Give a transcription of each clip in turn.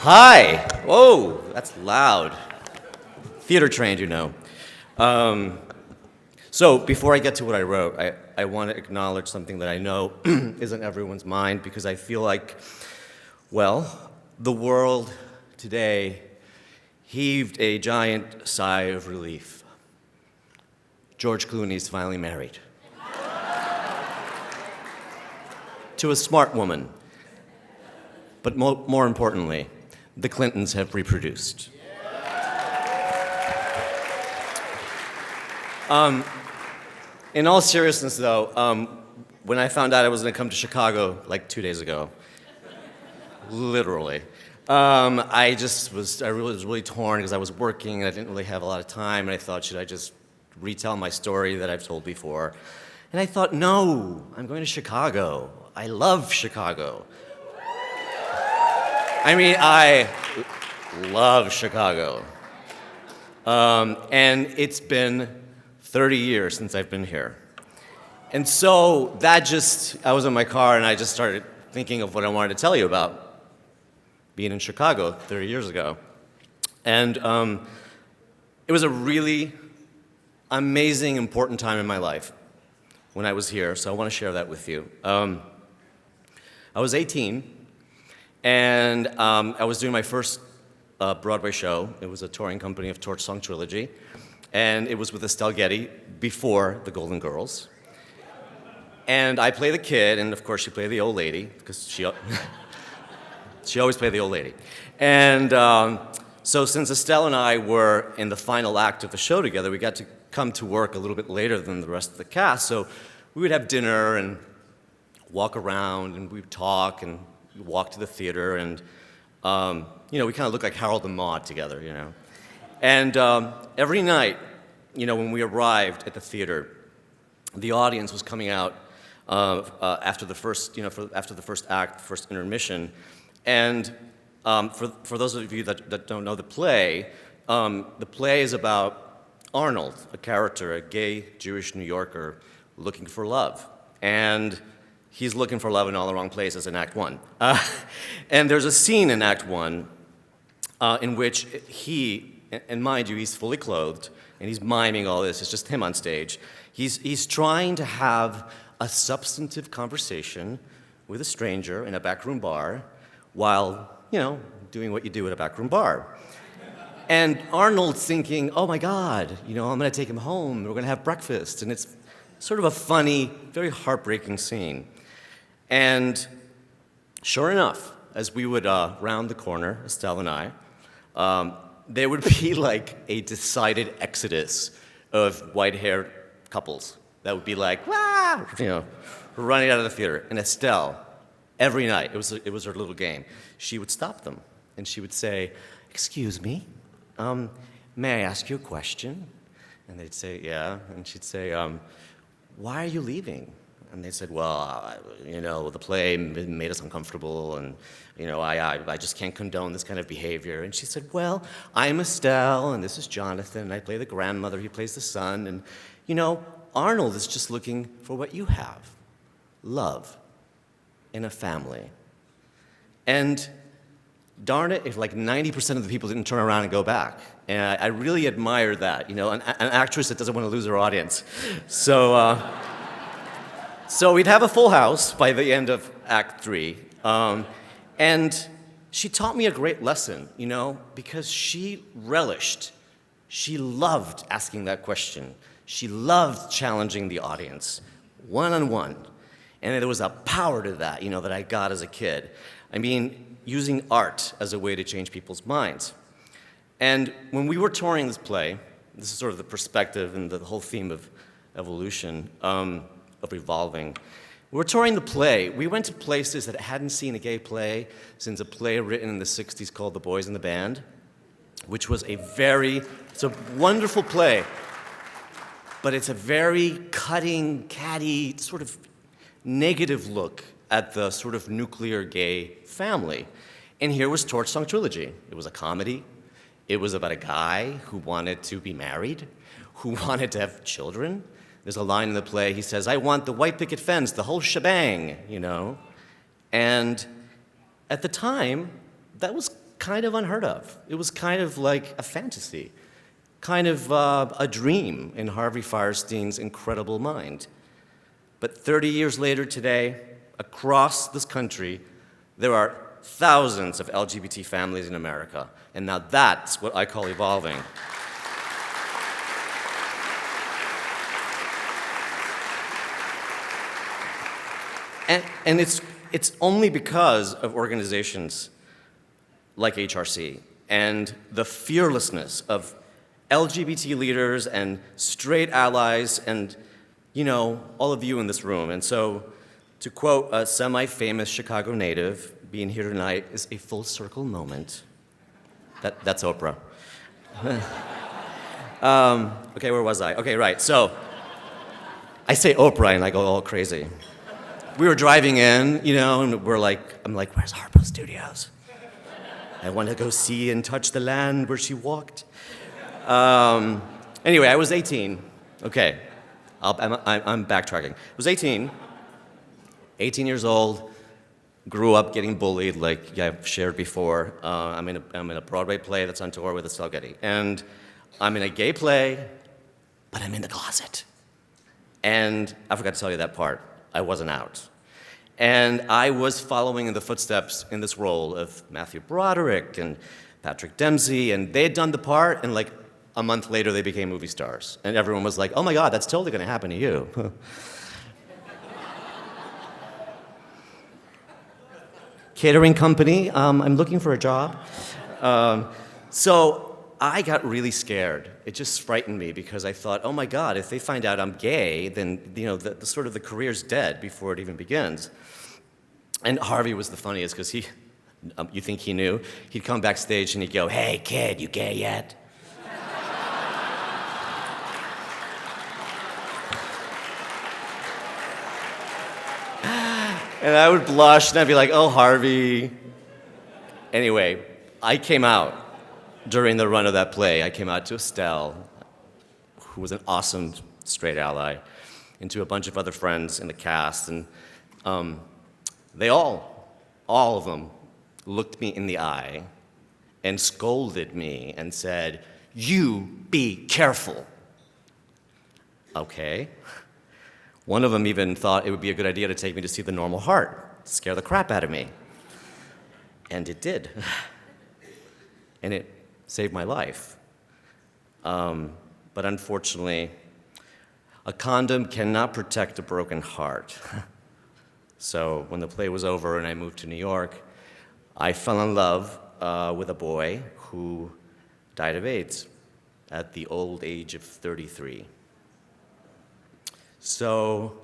Hi. Whoa, that's loud. Theater trained, you know. So before I get to what I wrote, I want to acknowledge something that I know is on everyone's mind because I feel like, well, the world today heaved a giant sigh of relief. George Clooney's finally married. To a smart woman. But more importantly, the Clintons have reproduced. In all seriousness, though, when I found out I was going to come to Chicago like 2 days ago, literally, I was really torn because I was working and I didn't really have a lot of time, and I thought, should I just retell my story that I've told before? And I thought, no, I'm going to Chicago. I love Chicago. I mean, I love Chicago. And it's been 30 years since I've been here. And so I was in my car and I just started thinking of what I wanted to tell you about being in Chicago 30 years ago. And it was a really amazing, important time in my life when I was here, so I want to share that with you. I was 18. And I was doing my first Broadway show. It was a touring company of Torch Song Trilogy. And it was with Estelle Getty before the Golden Girls. And I play the kid, and of course she played the old lady, because she always played the old lady. And so since Estelle and I were in the final act of the show together, we got to come to work a little bit later than the rest of the cast. So we would have dinner and walk around, and we would talk, and walk to the theater, and we kind of look like Harold and Maude together, you know. And every night, when we arrived at the theater, the audience was coming out after the first act, first intermission, and for those of you that don't know the play is about Arnold, a character, a gay Jewish New Yorker looking for love, and he's looking for love in all the wrong places in Act 1. And there's a scene in Act 1 in which and mind you, he's fully clothed, and he's miming all this. It's just him on stage. He's trying to have a substantive conversation with a stranger in a backroom bar while, doing what you do at a backroom bar. And Arnold's thinking, oh my God, I'm going to take him home. We're going to have breakfast. And it's sort of a funny, very heartbreaking scene. And sure enough, as we would round the corner, Estelle and I, there would be like a decided exodus of white-haired couples that would be like, "Wah!" running out of the theater. And Estelle, every night, it was her little game, she would stop them, and she would say, "Excuse me, may I ask you a question?" And they'd say, "Yeah," and she'd say, "Why are you leaving?" And they said, well, the play made us uncomfortable, and, I just can't condone this kind of behavior. And she said, well, I'm Estelle, and this is Jonathan, and I play the grandmother, he plays the son, and, Arnold is just looking for what you have, love in a family. And darn it, if like 90% of the people didn't turn around and go back. And I really admire that, an actress that doesn't want to lose her audience. So we'd have a full house by the end of Act 3. And she taught me a great lesson, because she loved asking that question. She loved challenging the audience, one-on-one. And there was a power to that, that I got as a kid. I mean, using art as a way to change people's minds. And when we were touring this play, this is sort of the perspective and the whole theme of evolution, of evolving. We were touring the play. We went to places that hadn't seen a gay play since a play written in the 60s called The Boys in the Band, which was it's a wonderful play, but it's a very cutting, catty, sort of negative look at the sort of nuclear gay family. And here was Torch Song Trilogy. It was a comedy. It was about a guy who wanted to be married, who wanted to have children. There's a line in the play, he says, I want the white picket fence, the whole shebang, And at the time, that was kind of unheard of. It was kind of like a fantasy, kind of a dream in Harvey Fierstein's incredible mind. But 30 years later today, across this country, there are thousands of LGBT families in America. And now that's what I call evolving. And it's only because of organizations like HRC and the fearlessness of LGBT leaders and straight allies and, you know, all of you in this room. And so, to quote a semi-famous Chicago native, being here tonight is a full circle moment. That's Oprah. Okay, where was I? Okay, right, so I say Oprah and I go all crazy. We were driving in, you know, and I'm like, where's Harpo Studios? I want to go see and touch the land where she walked. Anyway, I was 18. Okay, I'm backtracking. I was 18 years old, grew up getting bullied, like I've shared before. I'm in a Broadway play that's on tour with Estelle Getty. And I'm in a gay play, but I'm in the closet. And I forgot to tell you that part. I wasn't out. And I was following in the footsteps in this role of Matthew Broderick and Patrick Dempsey, and they had done the part, and like a month later they became movie stars. And everyone was like, oh my God, that's totally gonna happen to you. Catering company, I'm looking for a job. So I got really scared. It just frightened me because I thought, oh my God, if they find out I'm gay, then you know the sort of the career's dead before it even begins. And Harvey was the funniest because you think he knew? He'd come backstage and he'd go, hey kid, you gay yet? And I would blush and I'd be like, oh Harvey. Anyway, I came out during the run of that play. I came out to Estelle, who was an awesome straight ally, and to a bunch of other friends in the cast, and they all of them, looked me in the eye and scolded me and said, you be careful. Okay. One of them even thought it would be a good idea to take me to see The Normal Heart, scare the crap out of me. And it did. And it saved my life. But unfortunately, a condom cannot protect a broken heart. So when the play was over and I moved to New York, I fell in love with a boy who died of AIDS at the old age of 33. So,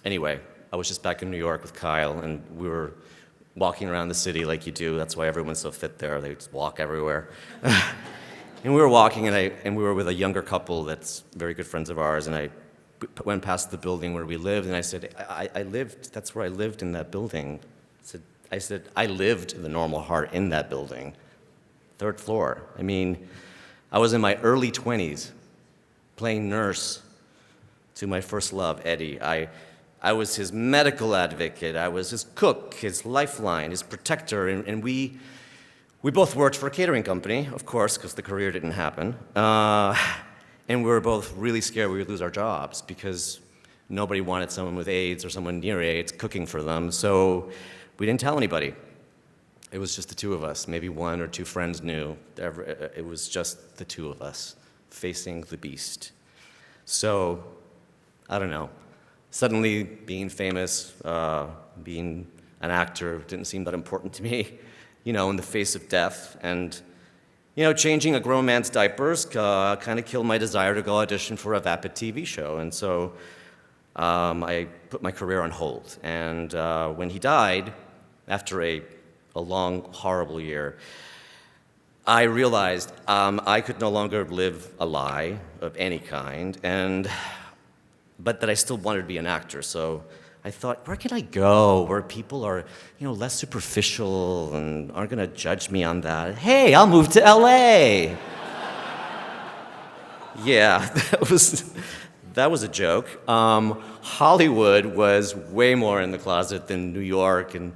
anyway, I was just back in New York with Kyle, and we were walking around the city like you do. That's why everyone's so fit there. They just walk everywhere. And we were walking, and we were with a younger couple that's very good friends of ours, and I went past the building where we lived, and I said, I lived, that's where I lived in that building. I said, I lived The Normal Heart in that building, 3rd floor. I mean, I was in my early 20s, playing nurse to my first love, Eddie. I was his medical advocate. I was his cook, his lifeline, his protector, and we both worked for a catering company, of course, because the career didn't happen. And we were both really scared we would lose our jobs because nobody wanted someone with AIDS or someone near AIDS cooking for them, so we didn't tell anybody. It was just the two of us. Maybe one or two friends knew. It was just the two of us facing the beast. So, I don't know. Suddenly, being famous, being an actor didn't seem that important to me, you know, in the face of death. And, you know, changing a grown man's diapers kind of killed my desire to go audition for a vapid TV show. And so I put my career on hold. And when he died, after a long, horrible year, I realized I could no longer live a lie of any kind, but that I still wanted to be an actor. So I thought, where can I go where people are, you know, less superficial and aren't going to judge me on that? Hey, I'll move to LA. Yeah, that was a joke. Hollywood was way more in the closet than New York, and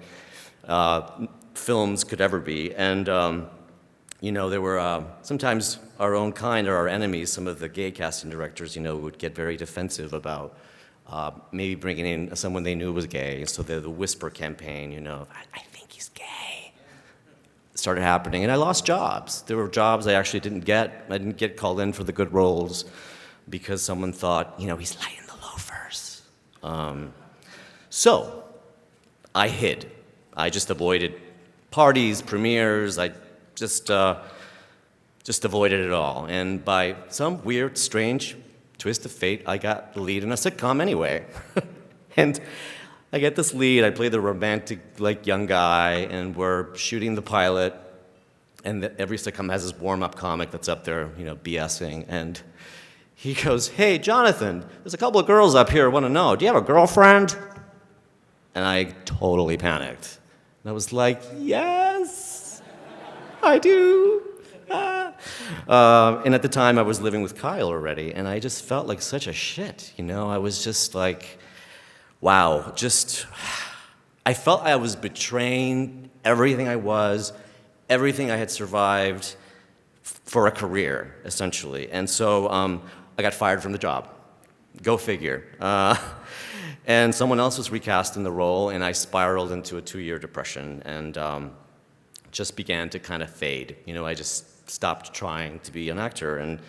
films could ever be. And, there were sometimes our own kind or our enemies, some of the gay casting directors, would get very defensive about maybe bringing in someone they knew was gay. So the whisper campaign, I think he's gay, started happening. And I lost jobs. There were jobs I actually didn't get. I didn't get called in for the good roles because someone thought, he's light in the loafers. So I hid. I just avoided parties, premieres. I just avoided it all. And by some weird, strange twist of fate, I got the lead in a sitcom anyway. And I get this lead. I play the romantic, young guy, and we're shooting the pilot. And every sitcom has this warm-up comic that's up there, BSing. And he goes, "Hey, Jonathan, there's a couple of girls up here who want to know, do you have a girlfriend?" And I totally panicked. And I was like, "Yes, I do." And at the time, I was living with Kyle already, and I just felt like such a shit, I was just like, wow, I felt I was betraying everything I was, everything I had survived for a career, essentially. And so I got fired from the job. Go figure. And someone else was recast in the role, and I spiraled into a 2-year depression and just began to kind of fade. I just stopped trying to be an actor, and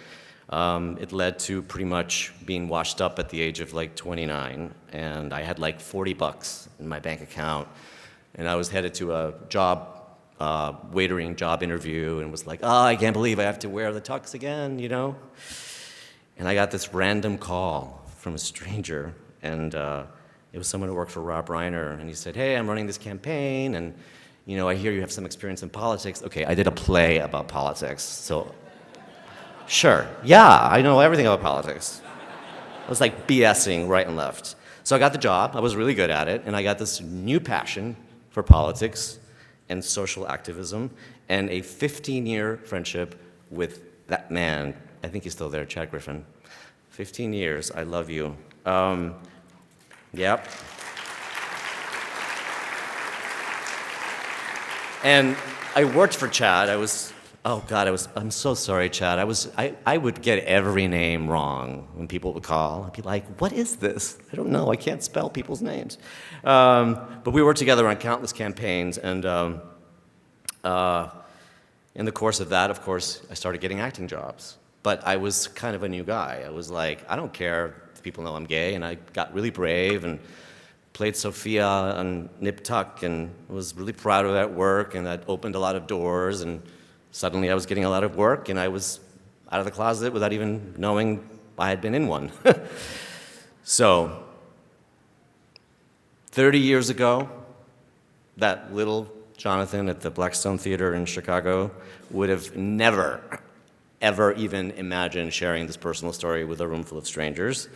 it led to pretty much being washed up at the age of 29, and I had $40 in my bank account, and I was headed to a waitering job interview, and was like, I can't believe I have to wear the tux again, And I got this random call from a stranger, and it was someone who worked for Rob Reiner, and he said, "Hey, I'm running this campaign, and I hear you have some experience in politics." Okay, I did a play about politics, so sure, yeah, I know everything about politics. I was BSing right and left. So I got the job, I was really good at it, and I got this new passion for politics and social activism, and a 15-year friendship with that man. I think he's still there, Chad Griffin. 15 years, I love you. Yep. And I worked for Chad. I'm so sorry, Chad. I would get every name wrong when people would call. I'd be like, "What is this? I don't know. I can't spell people's names." But we worked together on countless campaigns, and in the course of that, of course, I started getting acting jobs. But I was kind of a new guy. I was like, I don't care if people know I'm gay, and I got really brave and played Sophia on Nip Tuck and was really proud of that work, and that opened a lot of doors, and suddenly I was getting a lot of work, and I was out of the closet without even knowing I had been in one. So, 30 years ago, that little Jonathan at the Blackstone Theater in Chicago would have never, ever even imagined sharing this personal story with a room full of strangers.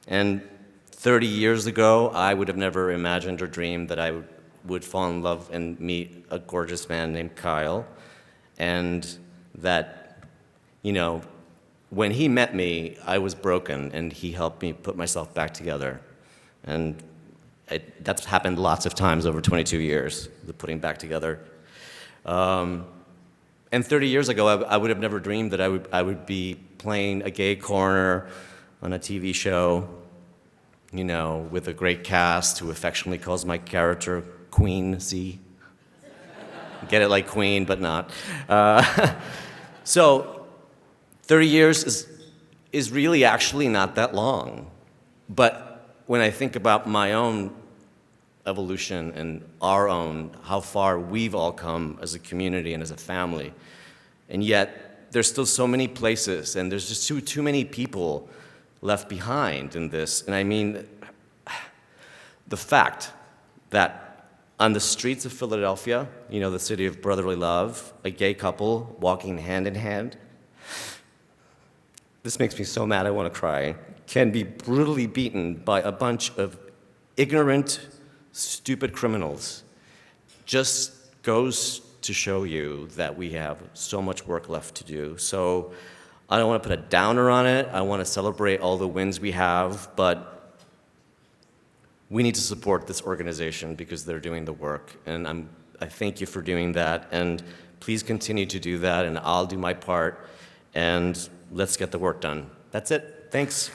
And 30 years ago, I would have never imagined or dreamed that I would fall in love and meet a gorgeous man named Kyle. And that, when he met me, I was broken, and he helped me put myself back together. And that's happened lots of times over 22 years, the putting back together. And 30 years ago, I would have never dreamed that I would be playing a gay coroner on a TV show, with a great cast who affectionately calls my character Queen Z. Get it like Queen, but not. So 30 years is really actually not that long. But when I think about my own evolution and our own, how far we've all come as a community and as a family, and yet there's still so many places, and there's just too many people left behind in this. And I mean, the fact that on the streets of Philadelphia, the city of brotherly love, a gay couple walking hand in hand, this makes me so mad I want to cry, can be brutally beaten by a bunch of ignorant, stupid criminals, just goes to show you that we have so much work left to do. So I don't want to put a downer on it. I want to celebrate all the wins we have, but we need to support this organization because they're doing the work. And I thank you for doing that. And please continue to do that, and I'll do my part. And let's get the work done. That's it. Thanks.